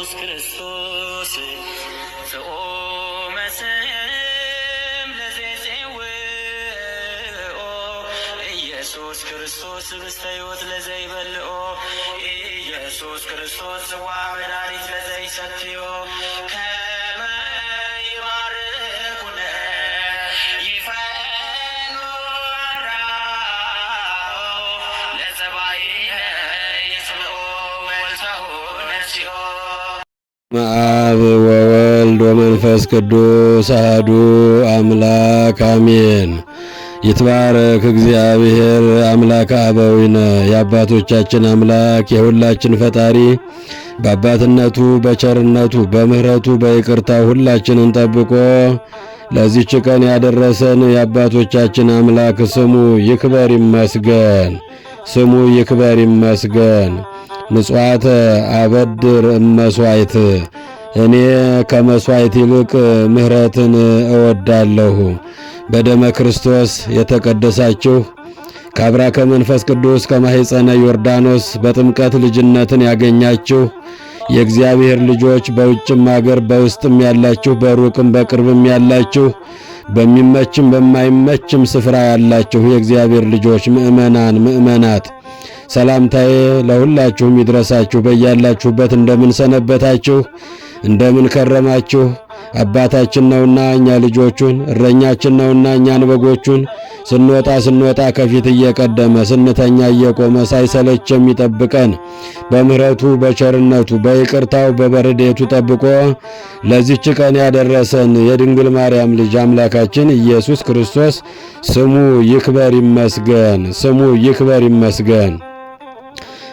ኢየሱስ ክርስቶስ ዘኦመ ስም ለዘይጼውኦ ኢየሱስ ክርስቶስ ህብስተ ሕይወት ለዘይበልዖ ኢየሱስ ክርስቶስ ጽዋ መድኃኒት ለዘይሰትዮ ከመ ይባርኩነ ይፈኑ አራው ለጸባኢነ ይጽምዑ ወልተሁ ነሲኦ አብ ወወልድ ወመንፈስ ቅዱስ አሐዱ አምላክ አሜን። ይትባረክ እግዚአብሔር አምላከ አበዊነ የአባቶቻችን አምላክ የሁላችን ፈጣሪ በአባትነቱ በቸርነቱ በምህረቱ በይቅርታ ሁላችንን ጠብቆ ለዚህች ቀን ያደረሰን የአባቶቻችን አምላክ ስሙ ይክበር ይመስገን። ስሙ ይክበር ይመስገን። ምጽዋተ አበድር እመስዋዕት እኔ ከመስዋዕት ይልቅ ምህረትን እወዳለሁ። በደመ ክርስቶስ የተቀደሳችሁ ከአብራከ መንፈስ ቅዱስ ከማኅፀነ ዮርዳኖስ በጥምቀት ልጅነትን ያገኛችሁ የእግዚአብሔር ልጆች በውጭም አገር በውስጥም ያላችሁ በሩቅም በቅርብም ያላችሁ በሚመችም በማይመችም ስፍራ ያላችሁ የእግዚአብሔር ልጆች ምእመናን ምእመናት ሰላምታዬ ለሁላችሁም ይድረሳችሁ። በያላችሁበት እንደምን ሰነበታችሁ? እንደምን ከረማችሁ? አባታችን ነውና እኛ ልጆቹን፣ እረኛችን ነውና እኛን በጎቹን ስንወጣ ከፊት እየቀደመ ስንተኛ እየቆመ ሳይሰለች የሚጠብቀን በምህረቱ በቸርነቱ በይቅርታው በበረዴቱ ጠብቆ ለዚህች ቀን ያደረሰን የድንግል ማርያም ልጅ አምላካችን ኢየሱስ ክርስቶስ ስሙ ይክበር ይመስገን። ስሙ ይክበር ይመስገን።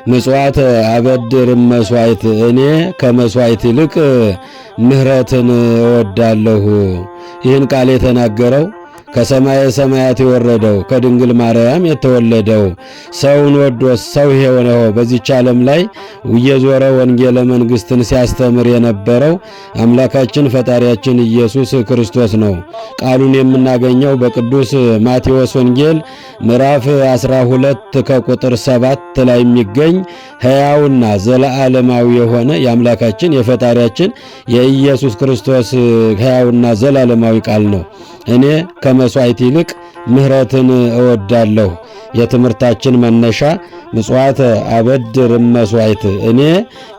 ምጽዋተ አበድር መስዋዕት እኔ ከመስዋዕት ይልቅ ምህረትን እወዳለሁ። ይህን ቃል የተናገረው ከሰማየ ሰማያት የወረደው ከድንግል ማርያም የተወለደው ሰውን ወዶ ሰው የሆነው በዚህች ዓለም ላይ እየዞረ ወንጌለ መንግሥትን ሲያስተምር የነበረው አምላካችን ፈጣሪያችን ኢየሱስ ክርስቶስ ነው። ቃሉን የምናገኘው በቅዱስ ማቴዎስ ወንጌል ምዕራፍ 12 ከቁጥር 7 ላይ የሚገኝ ሕያውና ዘለዓለማዊ የሆነ የአምላካችን የፈጣሪያችን የኢየሱስ ክርስቶስ ሕያውና ዘላለማዊ ቃል ነው። እኔ ከመስዋዕት ይልቅ ምህረትን እወዳለሁ። የትምህርታችን መነሻ ምጽዋተ አበድር መስዋዕት እኔ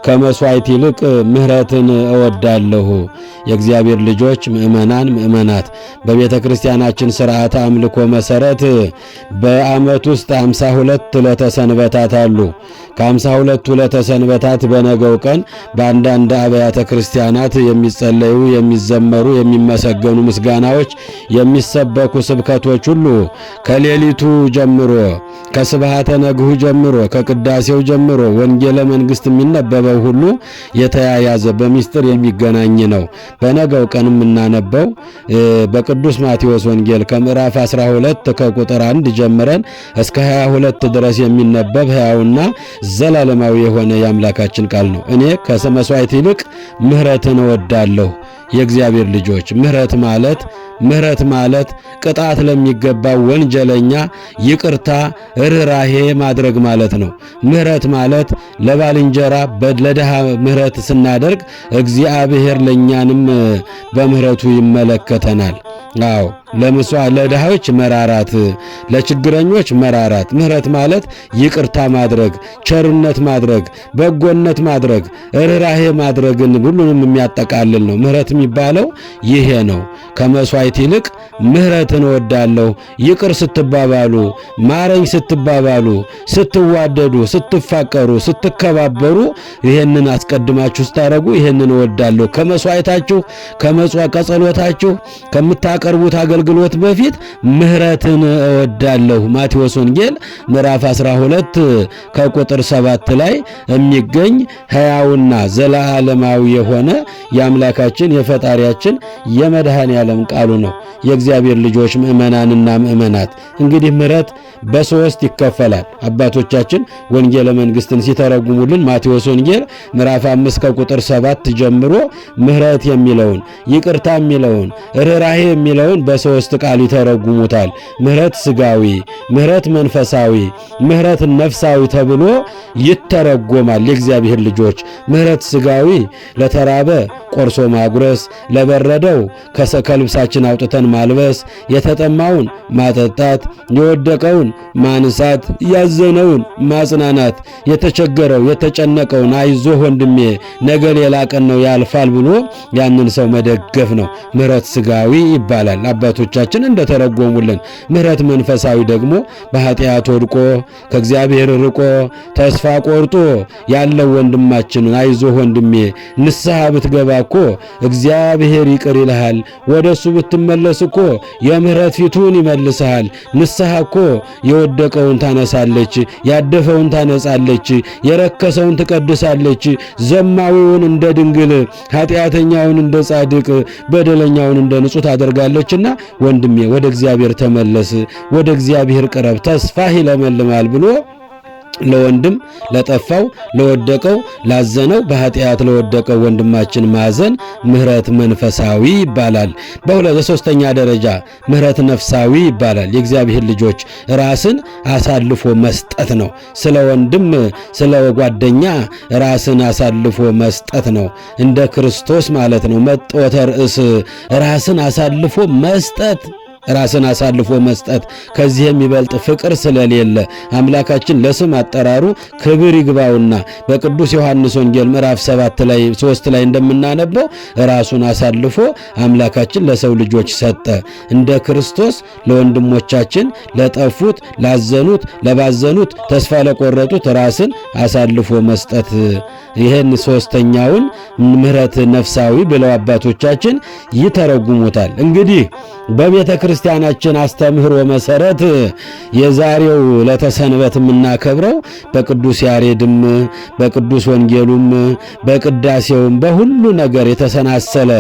ከመስዋዕት ይልቅ ምህረትን እወዳለሁ። የእግዚአብሔር ልጆች ምእመናን ምእመናት በቤተ ክርስቲያናችን ሥርዓተ አምልኮ መሰረት በዓመት ውስጥ 52 ዕለተ ሰንበታት አሉ። ከ52 ዕለተ ሰንበታት በነገው ቀን በአንዳንድ አብያተ ክርስቲያናት የሚጸለዩ የሚዘመሩ የሚመሰገኑ ምስጋናዎች የሚሰበኩ ስብከቶች ሁሉ ከሌሊቱ ጀምሮ ከስብሐተ ነግሁ ጀምሮ ከቅዳሴው ጀምሮ ወንጌለ መንግሥት የሚነበበው ሁሉ የተያያዘ በሚስጥር የሚገናኝ ነው። በነገው ቀን የምናነበው በቅዱስ ማቴዎስ ወንጌል ከምዕራፍ 12 ከቁጥር 1 ጀምረን እስከ 22 ድረስ የሚነበብ ሕያውና ዘላለማዊ የሆነ የአምላካችን ቃል ነው። እኔ ከመስዋዕት ይልቅ ምህረትን እወዳለሁ። የእግዚአብሔር ልጆች ምህረት ማለት ቅጣት ለሚገባው ወንጀለኛ ይቅርታ ርኅራኄ ማድረግ ማለት ነው። ምህረት ማለት ለባልንጀራ ለድሃ ምህረት ስናደርግ እግዚአብሔር ለኛንም በምህረቱ ይመለከተናል። አዎ ለድሃዎች መራራት፣ ለችግረኞች መራራት። ምህረት ማለት ይቅርታ ማድረግ፣ ቸርነት ማድረግ፣ በጎነት ማድረግ፣ ርኅራኄ ማድረግን ሁሉንም የሚያጠቃልል ነው። ምህረት የሚባለው ይሄ ነው። ከመስዋዕት ይልቅ ምህረትን እወዳለሁ። ይቅር ስትባባሉ፣ ማረኝ ስትባባሉ፣ ስትዋደዱ፣ ስትፋቀሩ፣ ስትከባበሩ ይሄንን አስቀድማችሁ ስታረጉ ይሄንን እወዳለሁ። ከመስዋዕታችሁ ከጸሎታችሁ ከምታቀርቡት አገልግሎት በፊት ምህረትን እወዳለሁ። ማቴዎስ ወንጌል ምዕራፍ 12 ከቁጥር 7 ላይ የሚገኝ ሕያውና ዘላለማዊ የሆነ የአምላካችን የፈጣሪያችን የመድኃኔ ዓለም ቃሉ ነው። የእግዚአብሔር ልጆች ምእመናንና ምእመናት እንግዲህ ምህረት በሶስት ይከፈላል። አባቶቻችን ወንጌለ መንግሥትን ሲተረጉሙልን ማቴዎስ ወንጌል ምዕራፍ 5 ከቁጥር 7 ጀምሮ ምህረት የሚለውን ይቅርታ የሚለውን ርኅራኄ የሚለውን በሶስት ቃል ይተረጉሙታል። ምሕረት ሥጋዊ፣ ምሕረት መንፈሳዊ፣ ምሕረት ነፍሳዊ ተብሎ ይተረጎማል። የእግዚአብሔር ልጆች ምሕረት ሥጋዊ ለተራበ ቆርሶ ማጉረስ፣ ለበረደው ከልብሳችን አውጥተን ማልበስ፣ የተጠማውን ማጠጣት፣ የወደቀውን ማንሳት፣ ያዘነውን ማጽናናት፣ የተቸገረው የተጨነቀውን አይዞህ ወንድሜ ነገ ሌላ ቀን ነው ያልፋል ብሎ ያንን ሰው መደገፍ ነው። ምሕረት ሥጋዊ ይባላል አባቶቻችን እንደተረጎሙልን። ምሕረት መንፈሳዊ ደግሞ በኃጢአት ወድቆ ከእግዚአብሔር ርቆ ተስፋ ቆርጦ ያለው ወንድማችንን አይዞህ ወንድሜ ንስሐ ብትገባ እኮ እግዚአብሔር ይቅር ይልሃል፣ ወደሱ ብትመለስ እኮ የምሕረት ፊቱን ይመልስሃል። ንስሐ እኮ የወደቀውን ታነሳለች፣ ያደፈውን ታነጻለች፣ የረከሰውን ትቀድሳለች፣ ዘማዊውን እንደ ድንግል ኃጢአተኛውን እንደ ጻድቅ በደለኛውን እንደ ንጹሕ ታደርጋለችና ወንድሜ ወደ እግዚአብሔር ተመለስ፣ ወደ እግዚአብሔር ቅረብ፣ ተስፋህ ይለመልማል ብሎ ለወንድም ለጠፋው ለወደቀው ላዘነው በኃጢአት ለወደቀው ወንድማችን ማዘን ምሕረት መንፈሳዊ ይባላል። በሶስተኛ ደረጃ ምሕረት ነፍሳዊ ይባላል። የእግዚአብሔር ልጆች ራስን አሳልፎ መስጠት ነው። ስለ ወንድም ስለ ጓደኛ ራስን አሳልፎ መስጠት ነው። እንደ ክርስቶስ ማለት ነው። መጥወተ ርእስ ራስን አሳልፎ መስጠት ራስን አሳልፎ መስጠት ከዚህ የሚበልጥ ፍቅር ስለሌለ አምላካችን ለስም አጠራሩ ክብር ይግባውና በቅዱስ ዮሐንስ ወንጌል ምዕራፍ 3 ላይ እንደምናነበው ራሱን አሳልፎ አምላካችን ለሰው ልጆች ሰጠ። እንደ ክርስቶስ ለወንድሞቻችን ለጠፉት፣ ላዘኑት፣ ለባዘኑት፣ ተስፋ ለቆረጡት ራስን አሳልፎ መስጠት ይህን ሶስተኛውን ምሕረት ነፍሳዊ ብለው አባቶቻችን ይተረጉሙታል። እንግዲህ በቤተ ክርስቲያናችን አስተምህሮ መሰረት የዛሬው ለተሰንበት የምናከብረው በቅዱስ ያሬድም በቅዱስ ወንጌሉም በቅዳሴውም በሁሉ ነገር የተሰናሰለ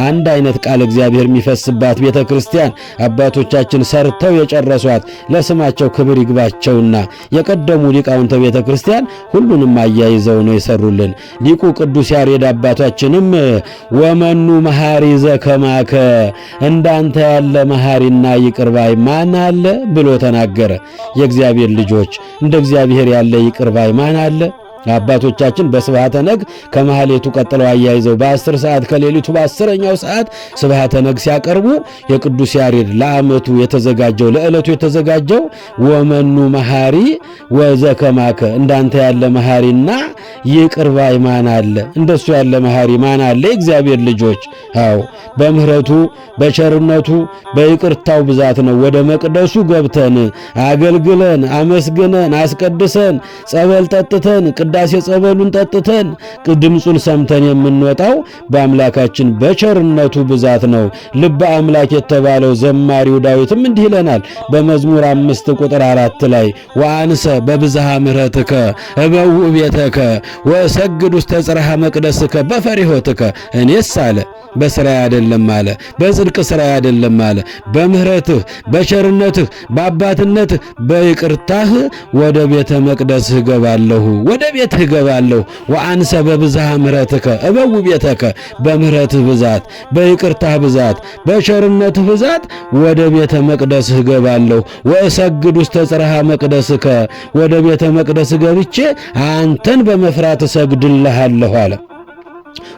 አንድ አይነት ቃል እግዚአብሔር የሚፈስባት ቤተ ክርስቲያን አባቶቻችን ሰርተው የጨረሷት ለስማቸው ክብር ይግባቸውና የቀደሙ ሊቃውንተ ቤተ ክርስቲያን ሁሉንም አያይዘው ነው የሰሩልን። ሊቁ ቅዱስ ያሬድ አባታችንም ወመኑ መሐሪ ዘከማከ እንዳንተ ያለ መሐሪና ይቅር ባይ ማን አለ ብሎ ተናገረ። የእግዚአብሔር ልጆች እንደ እግዚአብሔር ያለ ይቅር ባይ ማን አለ? አባቶቻችን በስብሐተ ነግ ከማህሌቱ ቀጥለው አያይዘው በ10 ሰዓት ከሌሊቱ በ10ኛው ሰዓት ስብሐተ ነግ ሲያቀርቡ የቅዱስ ያሬድ ለዓመቱ የተዘጋጀው ለዕለቱ የተዘጋጀው ወመኑ መሐሪ ወዘከማከ እንዳንተ ያለ መሐሪና ይቅር ባይ ማን አለ? እንደሱ ያለ መሐሪ ማን አለ? እግዚአብሔር ልጆች አዎ በምህረቱ በቸርነቱ በይቅርታው ብዛት ነው ወደ መቅደሱ ገብተን አገልግለን አመስግነን አስቀድሰን ጸበል ጠጥተን ቅዳሴ ጸበሉን ጠጥተን ድምፁን ሰምተን የምንወጣው በአምላካችን በቸርነቱ ብዛት ነው። ልበ አምላክ የተባለው ዘማሪው ዳዊትም እንዲህ ይለናል በመዝሙር 5 ቁጥር 4 ላይ ወአንሰ በብዝሃ ምሕረትከ እበውእ ቤተከ ወእሰግድ ውስተ ጽርሐ መቅደስከ በፈሪሆትከ እኔስ አለ በስራ አይደለም አለ በጽድቅ ስራ አይደለም አለ በምህረትህ በቸርነትህ በአባትነትህ በይቅርታህ ወደ ቤተ መቅደስህ ገባለሁ ወደ ቤትህ ገባለሁ ወአንሰ በብዝሃ ምሕረትከ እበውእ ቤተከ በምህረትህ ብዛት በይቅርታህ ብዛት በቸርነትህ ብዛት ወደ ቤተ መቅደስህ ገባለሁ ወእሰግድ ውስተ ጽርሐ መቅደስከ ወደ ቤተ መቅደስህ ገብቼ አንተን በመፍራት እሰግድልሃለሁ አለ።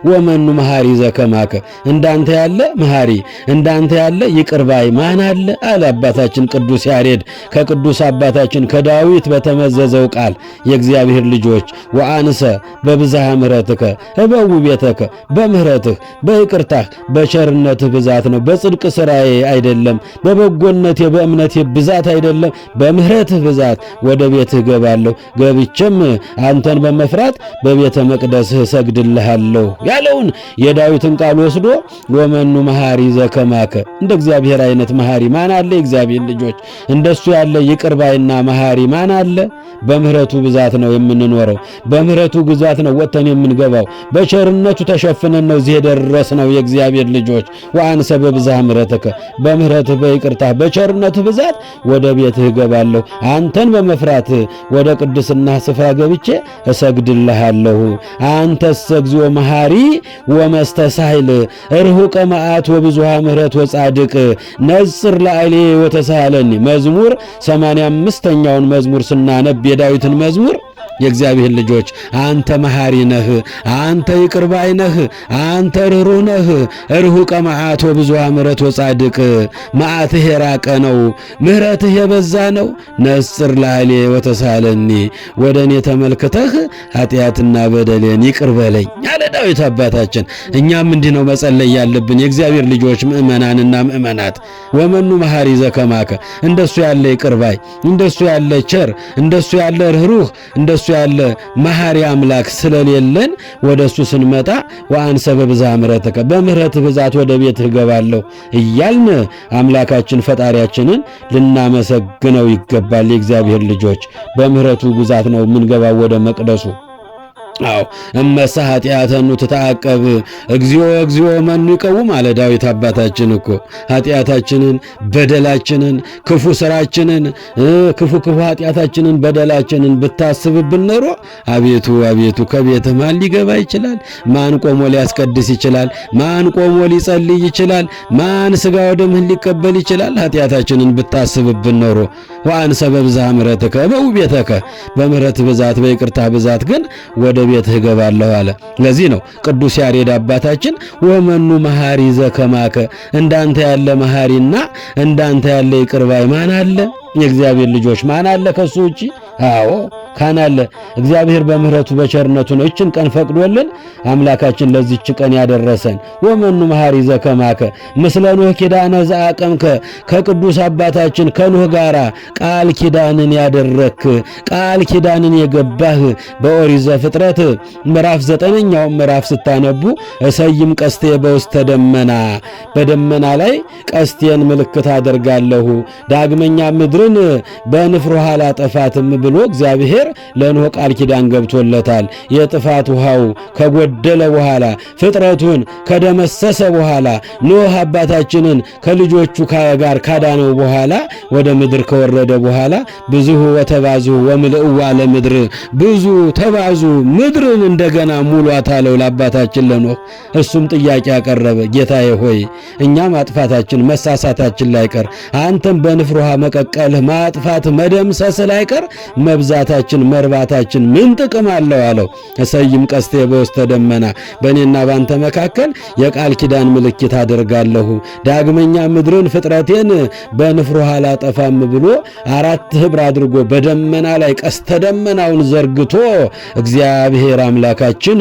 ወመኑ መሐሪ ዘከማከ እንዳንተ ያለ መሐሪ እንዳንተ ያለ ይቅር ባይ ማን አለ አለ አባታችን ቅዱስ ያሬድ ከቅዱስ አባታችን ከዳዊት በተመዘዘው ቃል የእግዚአብሔር ልጆች ወአንሰ በብዝሃ ምሕረትከ እበውእ ቤተከ በምህረትህ በይቅርታህ በቸርነትህ ብዛት ነው በጽድቅ ስራዬ አይደለም በበጎነቴ በእምነቴ ብዛት አይደለም በምህረትህ ብዛት ወደ ቤትህ ገባለሁ ገብቼም አንተን በመፍራት በቤተ መቅደስህ እሰግድልሃለሁ ያለውን የዳዊትን ቃል ወስዶ ወመኑ መሐሪ ዘከማከ እንደ እግዚአብሔር አይነት መሐሪ ማን አለ? እግዚአብሔር ልጆች እንደሱ ያለ ይቅር ባይና መሐሪ ማን አለ? በምህረቱ ብዛት ነው የምንኖረው። በምህረቱ ብዛት ነው ወጥተን የምንገባው። በቸርነቱ ተሸፍነን ነው እዚህ የደረስነው። የእግዚአብሔር ልጆች ወአንሰ በብዝሃ ምሕረትከ በምህረትህ በይቅርታህ በቸርነትህ ብዛት ወደ ቤትህ እገባለሁ አንተን በመፍራት ወደ ቅድስና ስፍራ ገብቼ እሰግድልሃለሁ። አንተስ እግዚኦ መሐሪ ወመስተሳይል ርሁቀ መዓት ወብዙሃ ምሕረት ወጻድቅ ነጽር ላዕሌ ወተሳለኒ። መዝሙር 85ኛውን መዝሙር ስናነብ የዳዊትን መዝሙር የእግዚአብሔር ልጆች አንተ መሐሪ ነህ፣ አንተ ይቅር ባይ ነህ፣ አንተ ርኅሩህ ነህ። ርሁቀ መዓት ወብዙሃ ምሕረት ወጻድቅ መዓትህ የራቀ ነው፣ ምሕረትህ የበዛ ነው። ነጽር ላዕሌ ወተሳለኒ ወደ እኔ ተመልክተህ ኃጢአትና በደሌን ይቅር በለኝ አለ ዳዊት አባታችን። እኛም እንዲህ ነው መጸለይ ያለብን የእግዚአብሔር ልጆች ምእመናንና ምእመናት። ወመኑ መሐሪ ዘከማከ እንደሱ ያለ ይቅር ባይ፣ እንደሱ ያለ ቸር፣ እንደሱ ያለ ርኅሩህ፣ እንደሱ ያለ መሐሪ አምላክ ስለሌለን ወደሱ ስንመጣ ወአንሰ በብዝኃ ምሕረትከ በምሕረት ብዛት ወደ ቤትህ እገባለሁ እያልን አምላካችን ፈጣሪያችንን ልናመሰግነው ይገባል። የእግዚአብሔር ልጆች በምሕረቱ ብዛት ነው የምንገባው ወደ መቅደሱ። አዎ እመሰ ኃጢአተኑ ትተዓቀብ እግዚኦ እግዚኦ መኑ ይቀውም አለ ዳዊት አባታችን እኮ ኃጢአታችንን፣ በደላችንን፣ ክፉ ስራችንን፣ ክፉ ኃጢአታችንን፣ በደላችንን ብታስብብን ኖሮ አቤቱ አቤቱ ከቤትህ ማን ሊገባ ይችላል? ማን ቆሞ ሊያስቀድስ ይችላል? ማን ቆሞ ሊጸልይ ይችላል? ማን ሥጋ ወደምህን ሊቀበል ይችላል? ኃጢአታችንን ብታስብብን ኖሮ ወአንሰ በብዝኃ ምሕረትከ በውቤተከ በምሕረት ብዛት በይቅርታ ብዛት ግን ወደ ቤትህ እገባለሁ አለ። ለዚህ ነው ቅዱስ ያሬድ አባታችን ወመኑ መሐሪ ዘከማከ እንዳንተ ያለ መሐሪና እንዳንተ ያለ ይቅር ባይ ማን አለ? የእግዚአብሔር ልጆች ማን አለ ከሱ ውጪ? አዎ ካን አለ። እግዚአብሔር በምህረቱ በቸርነቱ ነው እችን ቀን ፈቅዶልን አምላካችን ለዚች ቀን ያደረሰን። ወመኑ መሐሪ ዘከማከ ምስለ ኖህ ኪዳነ ዘአቀምከ ከቅዱስ አባታችን ከኖህ ጋራ ቃል ኪዳንን ያደረክ ቃል ኪዳንን የገባህ በኦሪት ዘፍጥረት ምዕራፍ 9ኛው ምዕራፍ ስታነቡ እሰይም ቀስቴ በውስተ ደመና በደመና ላይ ቀስቴን ምልክት አደርጋለሁ ዳግመኛ ምድርን በንፍር ውሃ አላጠፋትም ብሎ እግዚአብሔር ለኖህ ቃል ኪዳን ገብቶለታል። የጥፋት ውሃው ከጎደለ በኋላ ፍጥረቱን ከደመሰሰ በኋላ ኖህ አባታችንን ከልጆቹ ጋር ካዳነው በኋላ ወደ ምድር ከወረደ በኋላ ብዙሁ ወተባዙ ወምልእዋ ለምድር ብዙ ተባዙ ምድርን እንደገና ሙሏት አለው ለአባታችን ለኖህ። እሱም ጥያቄ ያቀረበ ጌታዬ ሆይ እኛ ማጥፋታችን መሳሳታችን ላይቀር አንተም በንፍር ውሃ መቀቀልህ ማጥፋት መደምሰስ ላይቀር መብዛታችን መርባታችን ምን ጥቅም አለው አለው። እሰይም ቀስቴ በውስተ ደመና በእኔና ባንተ መካከል የቃል ኪዳን ምልክት አደርጋለሁ ዳግመኛ ምድርን ፍጥረቴን በንፍር ውሃ አላጠፋም ብሎ አራት ህብር አድርጎ በደመና ላይ ቀስተ ደመናውን ዘርግቶ እግዚአብሔር አምላካችን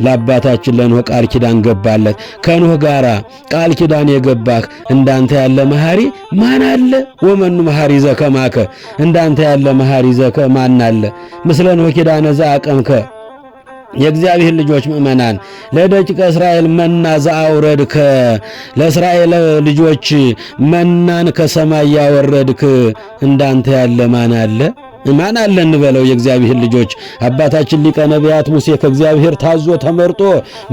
ለአባታችን ለኖህ ቃል ኪዳን ገባለት። ከኖህ ጋራ ቃል ኪዳን የገባህ እንዳንተ ያለ መሐሪ ማን አለ? ወመኑ መሐሪ ዘከማከ እንዳንተ ያለ መሐሪ ዘከማን አለ? ምስለ ኖህ ኪዳነ ዘአቀምከ የእግዚአብሔር ልጆች ምእመናን ለደቂቀ እስራኤል መና ዘአውረድከ ለእስራኤል ልጆች መናን ከሰማይ ያወረድክ እንዳንተ ያለ ማን አለ? ማን አለ እንበለው? የእግዚአብሔር ልጆች አባታችን ሊቀ ነቢያት ሙሴ ከእግዚአብሔር ታዞ ተመርጦ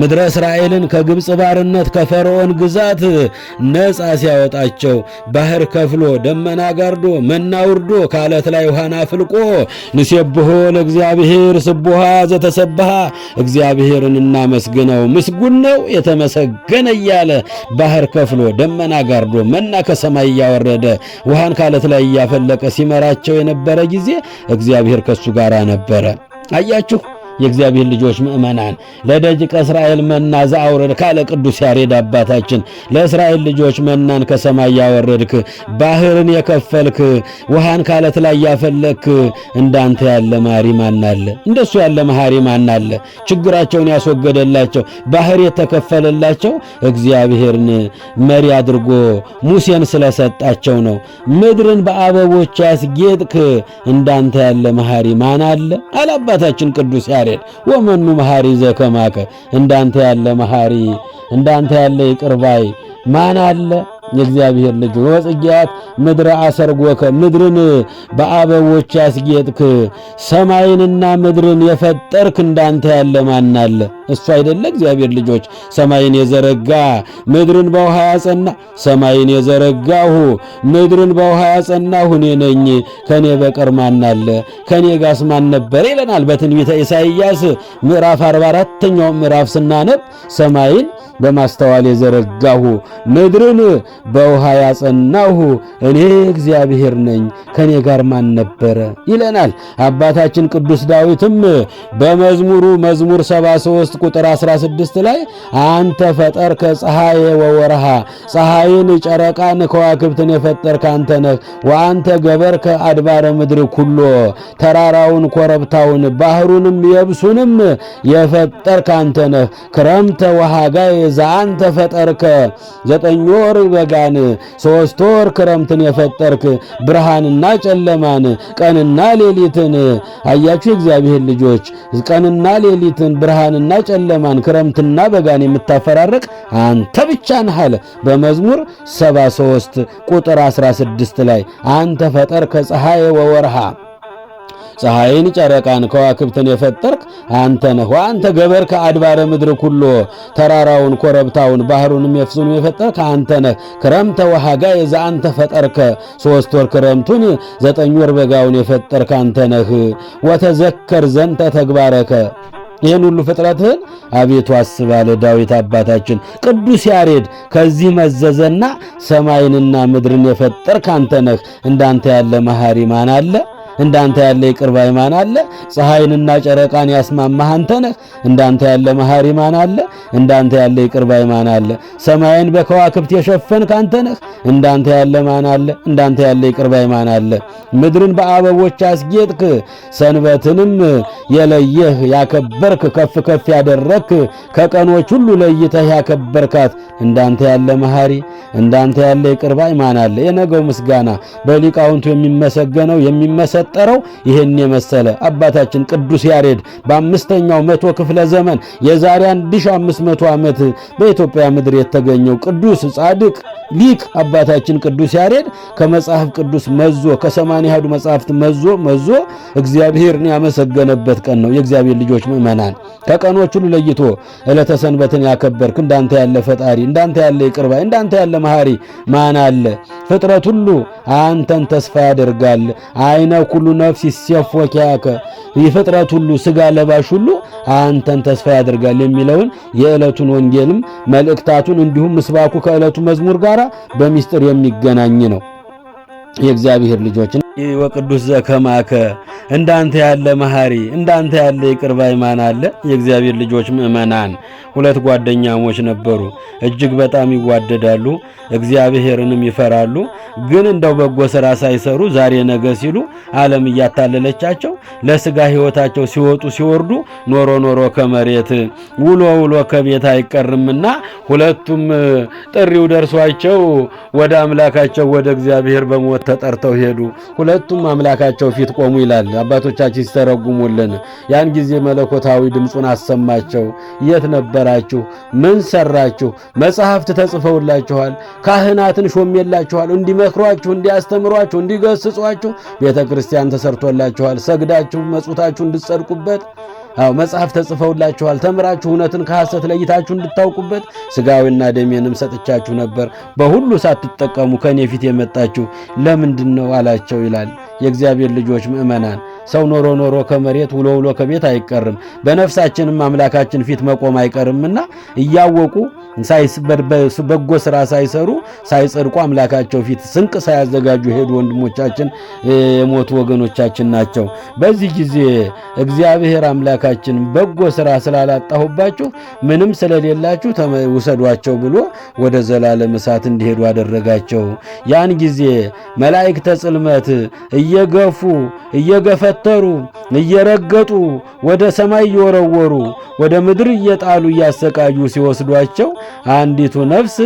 ምድረ እስራኤልን ከግብፅ ባርነት ከፈርዖን ግዛት ነፃ ሲያወጣቸው ባህር ከፍሎ ደመና ጋርዶ መና ውርዶ ከዓለት ላይ ውሃን አፍልቆ ንሴብሖ ለእግዚአብሔር ስቡሃ ዘተሰብሃ እግዚአብሔርን እናመስግነው ምስጉን ነው የተመሰገነ እያለ ባህር ከፍሎ ደመና ጋርዶ መና ከሰማይ እያወረደ ውሃን ከዓለት ላይ እያፈለቀ ሲመራቸው የነበረ ጊዜ እግዚአብሔር ከሱ ጋር ነበረ። አያችሁ የእግዚአብሔር ልጆች ምእመናን ለደቂቀ እስራኤል መና ዘአውረድ ካለ ቅዱስ ያሬድ አባታችን ለእስራኤል ልጆች መናን ከሰማይ ያወረድክ ባህርን የከፈልክ ውሃን ካለት ላይ ያፈለክ እንዳንተ ያለ መሐሪ ማን አለ? እንደሱ ያለ መሐሪ ማን አለ? ችግራቸውን ያስወገደላቸው ባህር የተከፈለላቸው እግዚአብሔርን መሪ አድርጎ ሙሴን ስለሰጣቸው ነው። ምድርን በአበቦች ያስጌጥክ እንዳንተ ያለ መሐሪ ማን አለ? አለ አባታችን ቅዱስ ያሬድ። ወመኑ መሐሪ ዘከማከ እንዳንተ ያለ መሐሪ እንዳንተ ያለ ይቅር ባይ ማን አለ? የእግዚአብሔር ልጅ ወጽጌያት ምድረ አሰርጎከ ምድርን በአበቦች ያስጌጥክ ሰማይንና ምድርን የፈጠርክ እንዳንተ ያለ ማን አለ? እሱ አይደለ? እግዚአብሔር ልጆች ሰማይን የዘረጋ ምድርን በውሃ ያጸና ሰማይን የዘረጋሁ ምድርን በውሃ ያጸናሁ እኔ ነኝ፣ ከኔ በቀር ማን አለ? ከኔ ጋስ ማን ነበር? ይለናል በትንቢተ ኢሳይያስ ምዕራፍ 44ኛው ምዕራፍ ስናነብ ሰማይን በማስተዋል የዘረጋሁ ምድርን በውሃ ያጸናሁ እኔ እግዚአብሔር ነኝ፣ ከኔ ጋር ማን ነበረ? ይለናል አባታችን ቅዱስ ዳዊትም በመዝሙሩ መዝሙር 73 ቁጥር 16 ላይ አንተ ፈጠርከ ፀሐየ ወወርሃ ፀሐይን ጨረቃን ከዋክብትን የፈጠርክ አንተ ነህ። ወአንተ ገበርከ አድባረ ምድር ኩሎ ተራራውን ኮረብታውን ባህሩንም የብሱንም የፈጠርክ አንተ ነህ። ክረምተ ወሃጋይ ዘአንተ ፈጠርከ 9 ወር በጋን 3 ወር ክረምትን የፈጠርክ ብርሃንና ጨለማን ቀንና ሌሊትን። አያችሁ እግዚአብሔር ልጆች ቀንና ሌሊትን ብርሃንና ጨለማን ክረምትና በጋን የምታፈራርቅ አንተ ብቻ ነህ አለ በመዝሙር 73 ቁጥር 16 ላይ አንተ ፈጠርከ ፀሐየ ወወርሃ ፀሐይን ጨረቃን ከዋክብትን የፈጠርክ አንተ ነህ። አንተ ገበርከ አድባረ ምድር ኩሎ ተራራውን ኮረብታውን ባህሩንም የብሱንም የፈጠርክ አንተ ነህ። ክረምተ ወሃጋይ ዘአንተ ፈጠርከ 3 ወር ክረምቱን 9 ወር በጋውን የፈጠርክ አንተ ነህ። ወተዘከር ዘንተ ተግባረከ ይህን ሁሉ ፍጥረትህን አቤቱ አስብ አለ ዳዊት አባታችን። ቅዱስ ያሬድ ከዚህ መዘዘና ሰማይንና ምድርን የፈጠርክ አንተ ነህ። እንዳንተ ያለ መሐሪ ማን አለ? እንዳንተ ያለ ይቅር ባይ ማን አለ? ፀሐይንና ጨረቃን ያስማማህ አንተ ነህ። እንዳንተ ያለ መሐሪ ማን አለ? እንዳንተ ያለ ይቅር ባይ ማን አለ? ሰማይን በከዋክብት የሸፈንክ አንተ ነህ። እንዳንተ ያለ ማን አለ? እንዳንተ ያለ ይቅር ባይ ማን አለ? ምድርን በአበቦች ያስጌጥክ ሰንበትንም የለየህ ያከበርክ ከፍ ከፍ ያደረክ ከቀኖች ሁሉ ለይተህ ያከበርካት እንዳንተ ያለ መሐሪ እንዳንተ ያለ ይቅር ባይ ማን አለ? የነገው ምስጋና በሊቃውንቱ የሚመሰገነው የሚመሰጠረው ይሄን የመሰለ አባታችን ቅዱስ ያሬድ በ5ኛው መቶ ክፍለ ዘመን የዛሬ 1500 ዓመት በኢትዮጵያ ምድር የተገኘው ቅዱስ ጻድቅ ሊቅ አባታችን ቅዱስ ያሬድ ከመጽሐፍ ቅዱስ መዞ ከ80 መጽሐፍት መዞ እግዚአብሔርን ያመሰገነበት ቀን ነው። የእግዚአብሔር ልጆች ምእመናን ከቀኖች ሁሉ ለይቶ ዕለተ ሰንበትን ያከበርክ እንዳንተ ያለ ፈጣሪ እንዳንተ ያለ ይቅር ባይ እንዳንተ ያለ መሐሪ ማን አለ? ፍጥረት ሁሉ አንተን ተስፋ ያደርጋል። አይነ ኩሉ ነፍስ ይሴፎኪያከ የፍጥረት ሁሉ ስጋ ለባሽ ሁሉ አንተን ተስፋ ያደርጋል የሚለውን የዕለቱን ወንጌልም መልእክታቱን እንዲሁም ምስባኩ ከዕለቱ መዝሙር ጋር በሚስጥር የሚገናኝ ነው። የእግዚአብሔር ልጆች ወቅዱስ ዘከማከ እንዳንተ ያለ መሐሪ እንዳንተ ያለ ይቅር ባይ ማን አለ? የእግዚአብሔር ልጆች ምእመናን ሁለት ጓደኛሞች ነበሩ። እጅግ በጣም ይዋደዳሉ፣ እግዚአብሔርንም ይፈራሉ። ግን እንደው በጎ ሥራ ሳይሰሩ ዛሬ ነገ ሲሉ ዓለም እያታለለቻቸው ለስጋ ሕይወታቸው ሲወጡ ሲወርዱ ኖሮ ከመሬት ውሎ ከቤት አይቀርምና ሁለቱም ጥሪው ደርሷቸው ወደ አምላካቸው ወደ እግዚአብሔር በሞት ተጠርተው ሄዱ። ሁለቱም አምላካቸው ፊት ቆሙ ይላል አባቶቻችን ሲተረጉሙልን። ያን ጊዜ መለኮታዊ ድምፁን አሰማቸው። የት ነበራችሁ? ምን ሰራችሁ? መጽሐፍት ተጽፈውላችኋል፣ ካህናትን ሾሜላችኋል፣ እንዲመክሯችሁ፣ እንዲያስተምሯችሁ፣ እንዲገስጿችሁ። ቤተክርስቲያን ተሰርቶላችኋል፣ ሰግዳችሁ መጽውታችሁ እንድትጸድቁበት መጽሐፍ ተጽፈውላችኋል። ተምራችሁ እውነትን ከሐሰት ለይታችሁ እንድታውቁበት ስጋዊና ደሜንም ሰጥቻችሁ ነበር። በሁሉ ሳትጠቀሙ ከኔ ፊት የመጣችሁ ለምንድነው አላቸው ይላል። የእግዚአብሔር ልጆች ምእመናን ሰው ኖሮ ከመሬት ውሎ ከቤት አይቀርም። በነፍሳችንም አምላካችን ፊት መቆም አይቀርምና እያወቁ በጎ ሥራ ሳይሰሩ ሳይጸድቁ አምላካቸው ፊት ስንቅ ሳያዘጋጁ ሄዱ ወንድሞቻችን የሞቱ ወገኖቻችን ናቸው። በዚህ ጊዜ እግዚአብሔር አምላካችን በጎ ሥራ ስላላጣሁባችሁ ምንም ስለሌላችሁ ውሰዷቸው ብሎ ወደ ዘላለም እሳት እንዲሄዱ አደረጋቸው። ያን ጊዜ መላእክተ ጽልመት እየገፉ እየገፈተሩ እየረገጡ ወደ ሰማይ እየወረወሩ ወደ ምድር እየጣሉ እያሰቃዩ ሲወስዷቸው አንዲቱ ነፍስ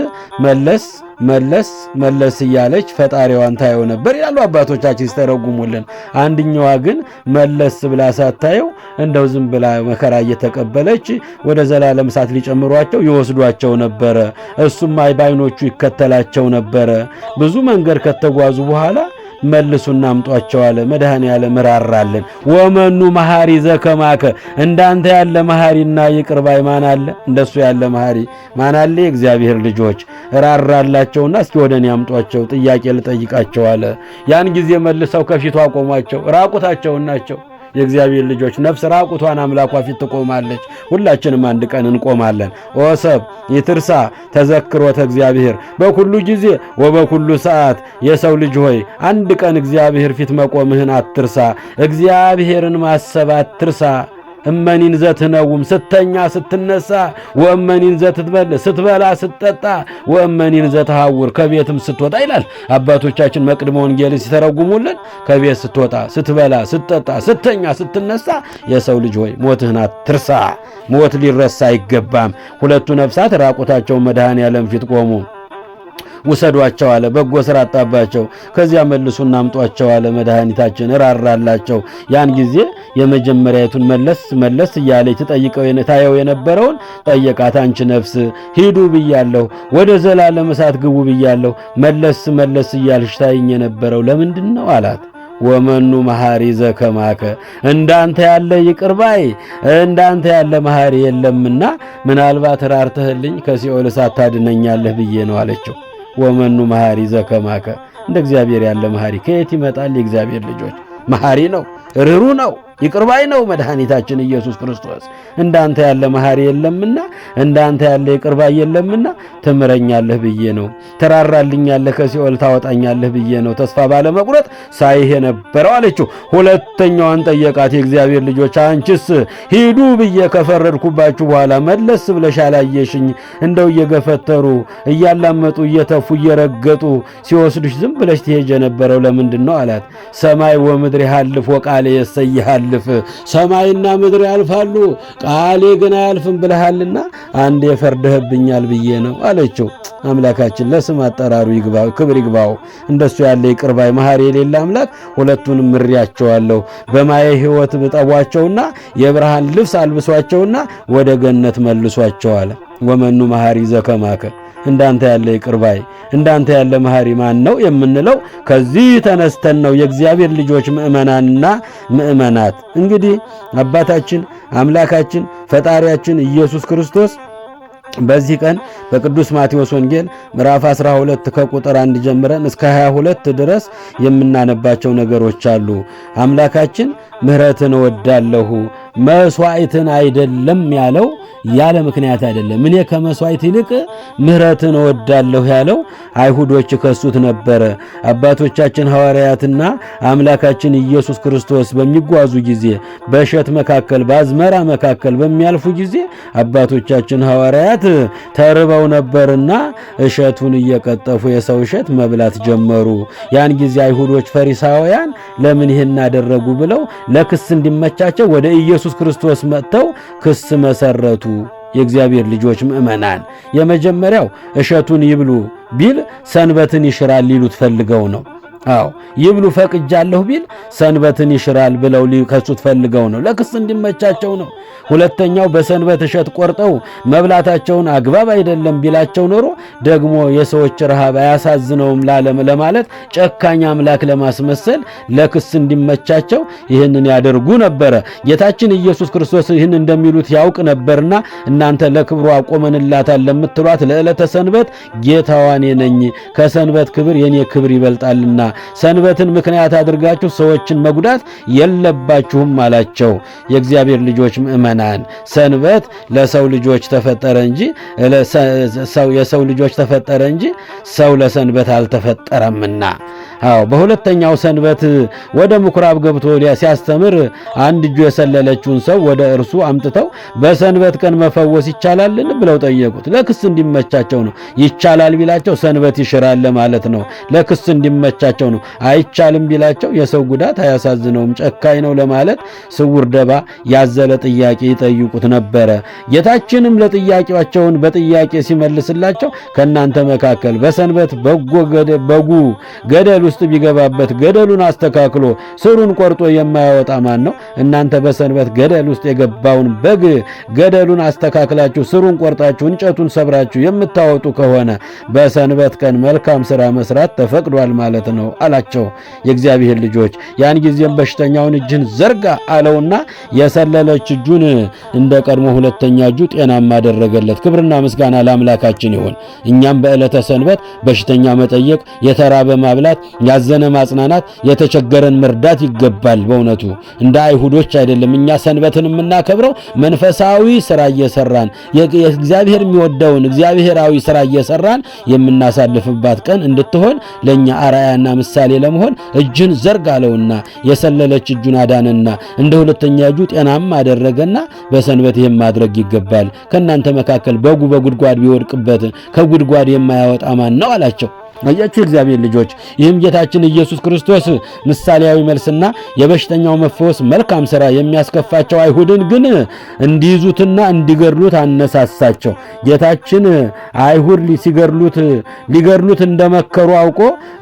መለስ እያለች ፈጣሪዋን ታየው ነበር ይላሉ አባቶቻችን ሲተረጉሙልን። አንድኛዋ ግን መለስ ብላ ሳታየው እንደው ዝም ብላ መከራ እየተቀበለች ወደ ዘላለም እሳት ሊጨምሯቸው ይወስዷቸው ነበረ። እሱም በዓይኖቹ ይከተላቸው ነበረ። ብዙ መንገድ ከተጓዙ በኋላ መልሱና አምጧቸው አለ። መድኃኔዓለም ራራልን። ወመኑ መሐሪ ዘከማከ፣ እንዳንተ ያለ መሐሪና ይቅር ባይ ማን አለ? እንደሱ ያለ መሐሪ ማን አለ? የእግዚአብሔር ልጆች ራራላቸውና እስኪ ወደኔ አምጧቸው፣ ጥያቄ ልጠይቃቸው አለ። ያን ጊዜ መልሰው ከፊቱ አቆሟቸው። ራቁታቸውን ናቸው። የእግዚአብሔር ልጆች ነፍስ ራቁቷን አምላኳ ፊት ትቆማለች። ሁላችንም አንድ ቀን እንቆማለን። ኦሰብ ይትርሳ ተዘክሮተ እግዚአብሔር በኩሉ ጊዜ ወበኩሉ ሰዓት። የሰው ልጅ ሆይ አንድ ቀን እግዚአብሔር ፊት መቆምህን አትርሳ። እግዚአብሔርን ማሰብ አትርሳ። እመኒን ዘትነውም ስተኛ ስትነሳ፣ ወእመኒን ዘትትበል ስትበላ ስትጠጣ፣ ወእመኒን ዘትሐውር ከቤትም ስትወጣ ይላል አባቶቻችን መቅድመ ወንጌልን ሲተረጉሙልን። ከቤት ስትወጣ፣ ስትበላ፣ ስትጠጣ፣ ስተኛ፣ ስትነሳ የሰው ልጅ ሆይ ሞትህን አትርሳ። ሞት ሊረሳ አይገባም። ሁለቱ ነፍሳት ራቁታቸውን መድኃኔዓለም ፊት ቆሙ። ውሰዷቸው አለ። በጎ ሥራ አጣባቸው። ከዚያ መልሱና አምጧቸው አለ። መድኃኒታችን ራራላቸው። ያን ጊዜ የመጀመሪያቱን መለስ እያለች ታየው የነበረውን ጠየቃት። አንቺ ነፍስ ሂዱ ብያለሁ፣ ወደ ዘላለም እሳት ግቡ ብያለሁ፣ መለስ እያልሽ ታይኝ የነበረው ለምንድን ነው አላት። ወመኑ መሐሪ ዘከማከ፣ እንዳንተ ያለ ይቅር ባይ እንዳንተ ያለ መሐሪ የለምና ምናልባት ራርተህልኝ ከሲኦል እሳት ታድነኛለህ ብዬ ነው አለችው። ወመኑ መሐሪ ዘከማከ፣ እንደ እግዚአብሔር ያለ መሐሪ ከየት ይመጣል? የእግዚአብሔር ልጆች መሐሪ ነው፣ ርሩ ነው፣ ይቅር ባይ ነው መድኃኒታችን ኢየሱስ ክርስቶስ። እንዳንተ ያለ መሐሪ የለምና እንዳንተ ያለ ይቅር ባይ የለምና ትምረኛለህ ብዬ ነው፣ ተራራልኛለህ፣ ከሲኦል ታወጣኛለህ ብዬ ነው ተስፋ ባለመቁረጥ ሳይህ የነበረው አለችው። ሁለተኛዋን ጠየቃት። የእግዚአብሔር ልጆች አንቺስ ሂዱ ብዬ ከፈረድኩባችሁ በኋላ መለስ ብለሽ አላየሽኝ? እንደው እየገፈተሩ እያላመጡ እየተፉ እየረገጡ ሲወስዱሽ ዝም ብለሽ ትሄጀ ነበረው ለምንድን ነው አላት። ሰማይ ወምድር ያልፍ ወቃሌ የሰይሃል ሰማይና ምድር ያልፋሉ ቃሌ ግን አያልፍም ብለሃልና አንዴ ፈርደህብኛል ብዬ ነው አለችው። አምላካችን ለስም አጠራሩ ይግባው፣ ክብር ይግባው። እንደሱ ያለ ይቅር ባይ መሐሪ የሌለ አምላክ ሁለቱንም ምሪያቸዋለሁ። በማየ ሕይወት ብጠቧቸውና የብርሃን ልብስ አልብሷቸውና ወደ ገነት መልሷቸው አለ። ወመኑ መሐሪ ዘከማከ፣ እንዳንተ ያለ ይቅር ባይ እንዳንተ ያለ መሐሪ ማን ነው የምንለው ከዚህ ተነስተን ነው። የእግዚአብሔር ልጆች ምእመናንና ምእመናት እንግዲህ አባታችን አምላካችን ፈጣሪያችን ኢየሱስ ክርስቶስ በዚህ ቀን በቅዱስ ማቴዎስ ወንጌል ምዕራፍ 12 ከቁጥር 1 ጀምረን እስከ 22 ድረስ የምናነባቸው ነገሮች አሉ። አምላካችን ምሕረትን እወዳለሁ መስዋዕትን አይደለም ያለው ያለ ምክንያት አይደለም። እኔ ከመስዋዕት ይልቅ ምሕረትን እወዳለሁ ያለው አይሁዶች ከሱት ነበረ። አባቶቻችን ሐዋርያትና አምላካችን ኢየሱስ ክርስቶስ በሚጓዙ ጊዜ በእሸት መካከል በአዝመራ መካከል በሚያልፉ ጊዜ አባቶቻችን ሐዋርያት ተርበው ነበርና እሸቱን እየቀጠፉ የሰው እሸት መብላት ጀመሩ። ያን ጊዜ አይሁዶች ፈሪሳውያን ለምን ይህን አደረጉ ብለው ለክስ እንዲመቻቸው ወደ ኢየሱስ ክርስቶስ መጥተው ክስ መሰረቱ። የእግዚአብሔር ልጆች ምእመናን የመጀመሪያው እሸቱን ይብሉ ቢል ሰንበትን ይሽራል ሊሉት ፈልገው ነው። አዎ ይብሉ ፈቅጃለሁ ቢል ሰንበትን ይሽራል ብለው ሊከሱት ፈልገው ነው፣ ለክስ እንዲመቻቸው ነው። ሁለተኛው በሰንበት እሸት ቆርጠው መብላታቸውን አግባብ አይደለም ቢላቸው ኖሮ ደግሞ የሰዎች ረሃብ አያሳዝነውም ለማለት ጨካኝ አምላክ ለማስመሰል ለክስ እንዲመቻቸው ይህንን ያደርጉ ነበረ። ጌታችን ኢየሱስ ክርስቶስ ይህን እንደሚሉት ያውቅ ነበርና እናንተ ለክብሩ አቆመንላታል ለምትሏት ለዕለተ ሰንበት ጌታዋ እኔ ነኝ፣ ከሰንበት ክብር የኔ ክብር ይበልጣልና ሰንበትን ምክንያት አድርጋችሁ ሰዎችን መጉዳት የለባችሁም አላቸው። የእግዚአብሔር ልጆች ምእመናን ሰንበት ለሰው ልጆች ተፈጠረ እንጂ የሰው ልጆች ተፈጠረ እንጂ ሰው ለሰንበት አልተፈጠረምና። አዎ በሁለተኛው ሰንበት ወደ ምኩራብ ገብቶ ሲያስተምር አንድ እጁ የሰለለችውን ሰው ወደ እርሱ አምጥተው በሰንበት ቀን መፈወስ ይቻላልን ብለው ጠየቁት። ለክስ እንዲመቻቸው ነው። ይቻላል ቢላቸው ሰንበት ይሽራል ማለት ነው። ለክስ እንዲመቻቸው ማለታቸው ነው። አይቻልም ቢላቸው የሰው ጉዳት አያሳዝነውም፣ ጨካኝ ነው ለማለት ስውር ደባ ያዘለ ጥያቄ ይጠይቁት ነበረ። ጌታችንም ለጥያቄያቸውን በጥያቄ ሲመልስላቸው ከእናንተ መካከል በሰንበት በጉ ገደል ውስጥ ቢገባበት ገደሉን አስተካክሎ ስሩን ቆርጦ የማያወጣ ማን ነው? እናንተ በሰንበት ገደል ውስጥ የገባውን በግ ገደሉን አስተካክላችሁ ስሩን ቆርጣችሁ እንጨቱን ሰብራችሁ የምታወጡ ከሆነ በሰንበት ቀን መልካም ሥራ መስራት ተፈቅዷል ማለት ነው አላቸው። የእግዚአብሔር ልጆች ያን ጊዜም በሽተኛውን እጅን ዘርጋ አለውና የሰለለች እጁን እንደ ቀድሞ ሁለተኛ እጁ ጤናማ አደረገለት። ክብርና ምስጋና ለአምላካችን ይሁን። እኛም በዕለተ ሰንበት በሽተኛ መጠየቅ፣ የተራበ ማብላት፣ ያዘነ ማጽናናት፣ የተቸገረን መርዳት ይገባል። በእውነቱ እንደ አይሁዶች አይደለም። እኛ ሰንበትን የምናከብረው መንፈሳዊ ሥራ እየሰራን የእግዚአብሔር የሚወደውን እግዚአብሔራዊ ሥራ እየሰራን የምናሳልፍባት ቀን እንድትሆን ለኛ አርአያና ምሳሌ ለመሆን እጅን ዘርግ አለውና የሰለለች እጁን አዳነና እንደ ሁለተኛ እጁ ጤናማ አደረገና በሰንበት ይህም ማድረግ ይገባል። ከእናንተ መካከል በጉ በጉድጓድ ቢወድቅበት ከጉድጓድ የማያወጣ ማን ነው አላቸው። አያችሁ እግዚአብሔር ልጆች፣ ይህም ጌታችን ኢየሱስ ክርስቶስ ምሳሌያዊ መልስና የበሽተኛው መፈወስ መልካም ሥራ የሚያስከፋቸው አይሁድን ግን እንዲይዙትና እንዲገድሉት አነሳሳቸው። ጌታችን አይሁድ ሊገድሉት እንደመከሩ አውቆ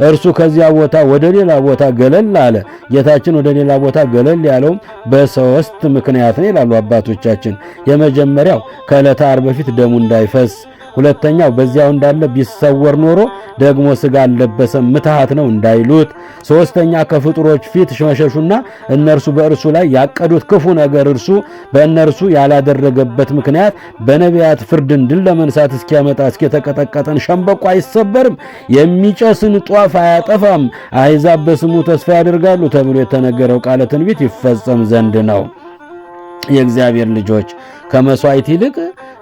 እርሱ ከዚያ ቦታ ወደ ሌላ ቦታ ገለል አለ። ጌታችን ወደ ሌላ ቦታ ገለል ያለውም በሶስት ምክንያት ነው ይላሉ አባቶቻችን። የመጀመሪያው ከዕለተ ዓርብ በፊት ደሙ እንዳይፈስ፣ ሁለተኛው በዚያው እንዳለ ቢሰወር ኖሮ ደግሞ ሥጋ አልለበሰም ምትሃት ነው እንዳይሉት፣ ሶስተኛ ከፍጡሮች ፊት መሸሹና እነርሱ በእርሱ ላይ ያቀዱት ክፉ ነገር እርሱ በእነርሱ ያላደረገበት ምክንያት በነቢያት ፍርድን ድል ለመንሳት እስኪያመጣ እስከተቀጠቀጠን ሸምበቆ አይሰበርም፣ የሚጨስን ጧፍ አያጠፋም፣ አሕዛብ በስሙ ተስፋ ያደርጋሉ ተብሎ የተነገረው ቃለ ትንቢት ይፈጸም ዘንድ ነው። የእግዚአብሔር ልጆች ከመስዋዕት ይልቅ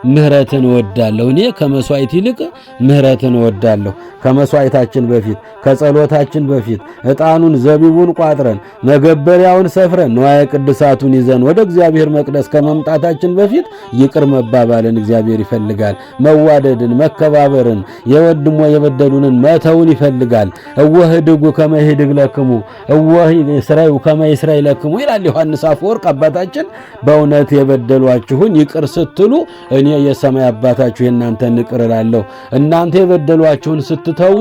ምህረትን እወዳለሁ። እኔ ከመስዋዕት ይልቅ ምህረትን እወዳለሁ። ከመስዋዕታችን በፊት ከጸሎታችን በፊት ዕጣኑን ዘቢቡን ቋጥረን መገበሪያውን ሰፍረን ንዋየ ቅድሳቱን ይዘን ወደ እግዚአብሔር መቅደስ ከመምጣታችን በፊት ይቅር መባባልን እግዚአብሔር ይፈልጋል። መዋደድን፣ መከባበርን፣ የወድሞ የበደሉንን መተውን ይፈልጋል። እወህድጉ ከመ ይህድግ ለክሙ እወህ ይስራዩ ከመ ይስራይ ለክሙ ይላል ዮሐንስ አፈወርቅ አባታችን። በእውነት የበደሏችሁን ይቅር ስትሉ እኔ የሰማይ አባታችሁ የእናንተን ይቅር እላለሁ። እናንተ የበደሏችሁን ስትተዉ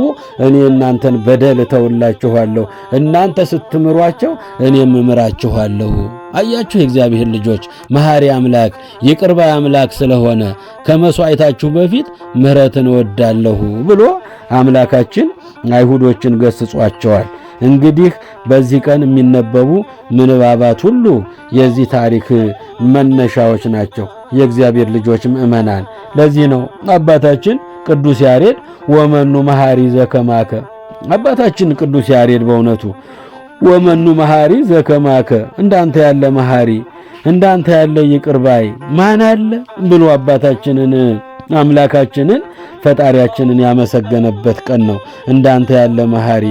እኔ እናንተን በደል እተውላችኋለሁ። እናንተ ስትምሯቸው እኔም እምራችኋለሁ። አያችሁ የእግዚአብሔር ልጆች መሐሪ አምላክ ይቅር ባይ አምላክ ስለሆነ ከመስዋዕታችሁ በፊት ምህረትን እወዳለሁ ብሎ አምላካችን አይሁዶችን ገስጿቸዋል። እንግዲህ በዚህ ቀን የሚነበቡ ምንባባት ሁሉ የዚህ ታሪክ መነሻዎች ናቸው። የእግዚአብሔር ልጆች ምእመናን፣ ለዚህ ነው አባታችን ቅዱስ ያሬድ ወመኑ መሐሪ ዘከማከ አባታችን ቅዱስ ያሬድ በእውነቱ ወመኑ መሐሪ ዘከማከ እንዳንተ ያለ መሐሪ እንዳንተ ያለ ይቅር ባይ ማን አለ ብሎ አባታችንን አምላካችንን ፈጣሪያችንን ያመሰገነበት ቀን ነው። እንዳንተ ያለ መሐሪ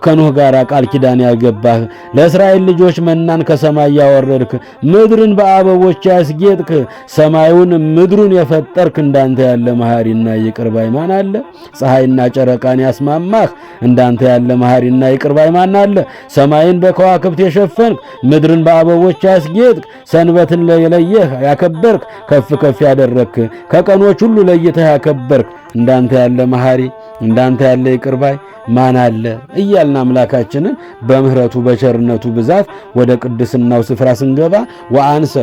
ከኖህ ጋር ቃል ኪዳን ያገባህ ለእስራኤል ልጆች መናን ከሰማይ ያወረድክ ምድርን በአበቦች ያስጌጥክ ሰማዩን ምድሩን የፈጠርክ እንዳንተ ያለ መሐሪና ይቅር ባይ ማን አለ? ፀሐይና ጨረቃን ያስማማህ እንዳንተ ያለ መሐሪና ይቅር ባይ ማን አለ? ሰማይን በከዋክብት የሸፈንክ ምድርን በአበቦች ያስጌጥክ ሰንበትን ለየህ ያከበርክ ከፍ ከፍ ያደረክ ከቀኖች ሁሉ ለይተህ ያከበርክ እንዳንተ ያለ መሐሪ እንዳንተ ያለ ይቅር ባይ ማን አለ እያልን አምላካችንን በምህረቱ በቸርነቱ ብዛት ወደ ቅድስናው ስፍራ ስንገባ ወአንሰ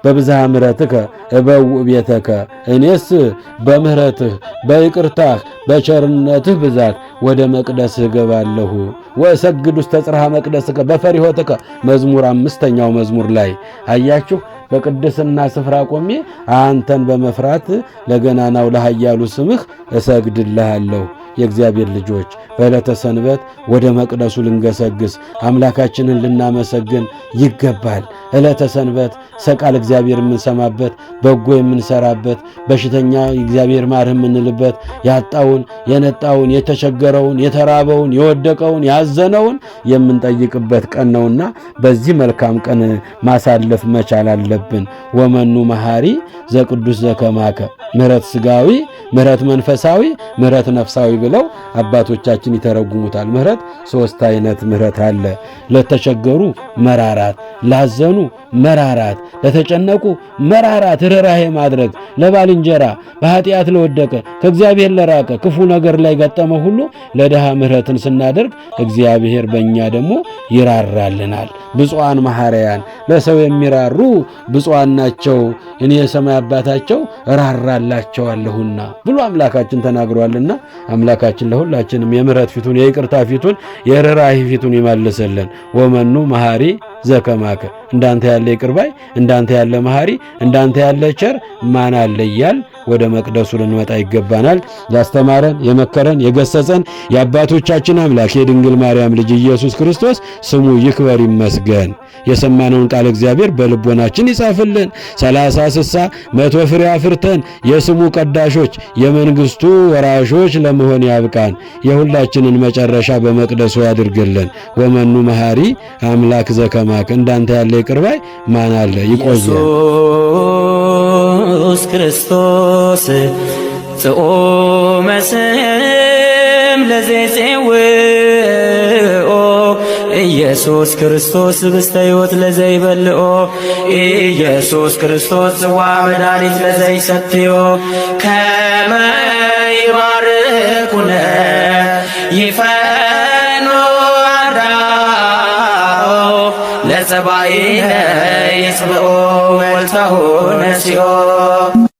በብዝሃ ምሕረትከ እበው ቤተከ እኔስ በምህረትህ በይቅርታህ በቸርነትህ ብዛት ወደ መቅደስህ እገባለሁ። ወሰግድ ውስተ ጽርሐ መቅደስከ በፈሪሆትከ መዝሙር 5ኛው መዝሙር ላይ አያችሁ በቅድስና ስፍራ ቆሜ አንተን በመፍራት ለገናናው ለኃያሉ ስምህ እሰግድልሃለሁ። የእግዚአብሔር ልጆች በዕለተ ሰንበት ወደ መቅደሱ ልንገሰግስ አምላካችንን ልናመሰግን ይገባል። ዕለተ ሰንበት ሰቃል እግዚአብሔር የምንሰማበት በጎ የምንሰራበት በሽተኛ እግዚአብሔር ማርህ የምንልበት ያጣውን የነጣውን የተቸገረውን የተራበውን የወደቀውን ያዘነውን የምንጠይቅበት ቀን ነውና በዚህ መልካም ቀን ማሳለፍ መቻል አለብን። ወመኑ መሐሪ ዘቅዱስ ዘከማከ ምህረት ስጋዊ ምህረት መንፈሳዊ ምህረት ነፍሳዊ ብለው አባቶቻችን ይተረጉሙታል። ምሕረት ሦስት አይነት ምሕረት አለ። ለተቸገሩ መራራት፣ ላዘኑ መራራት፣ ለተጨነቁ መራራት፣ ርኅራኄ ማድረግ፣ ለባልንጀራ በኃጢአት ለወደቀ ከእግዚአብሔር ለራቀ ክፉ ነገር ላይ ገጠመ ሁሉ ለድሃ ምሕረትን ስናደርግ እግዚአብሔር በእኛ ደግሞ ይራራልናል። ብፁዓን መሐረያን ለሰው የሚራሩ ብፁዓን ናቸው እኔ የሰማይ አባታቸው እራራላቸዋለሁና ብሎ አምላካችን ተናግሯልና አምላካችን ለሁላችንም የምሕረት ፊቱን የይቅርታ ፊቱን የርኅራኄ ፊቱን ይመልስልን። ወመኑ መሐሪ ዘከማከ እንዳንተ ያለ ይቅር ባይ እንዳንተ ያለ መሐሪ እንዳንተ ያለ ቸር ማን አለ እያል ወደ መቅደሱ ልንመጣ ይገባናል። ያስተማረን የመከረን የገሰጸን የአባቶቻችን አምላክ የድንግል ማርያም ልጅ ኢየሱስ ክርስቶስ ስሙ ይክበር ይመስገን። የሰማነውን ቃል እግዚአብሔር በልቦናችን ይጻፍልን። 30 60 100 ፍሬ አፍርተን የስሙ ቀዳሾች የመንግስቱ ወራሾች ለመሆን ያብቃን። የሁላችንን መጨረሻ በመቅደሱ ያድርግልን። ወመኑ መሐሪ አምላክ ዘከማከ እንዳንተ ያለ ይቅር ባይ ማን አለ? ይቆየን። ኢየሱስ ክርስቶስ ጽኦመ ስም ለዘይጼውኦ ኢየሱስ ክርስቶስ ህብስተ ሕይወት ለዘይበልኦ ኢየሱስ ክርስቶስ ጽዋ መድኃኒት ለዘይሰትዮ ከመ ይባርኩነ ይፈኖ አርዳኦ ለጸባኢነ ይጽብኦ ወልተሁ ነሲኦ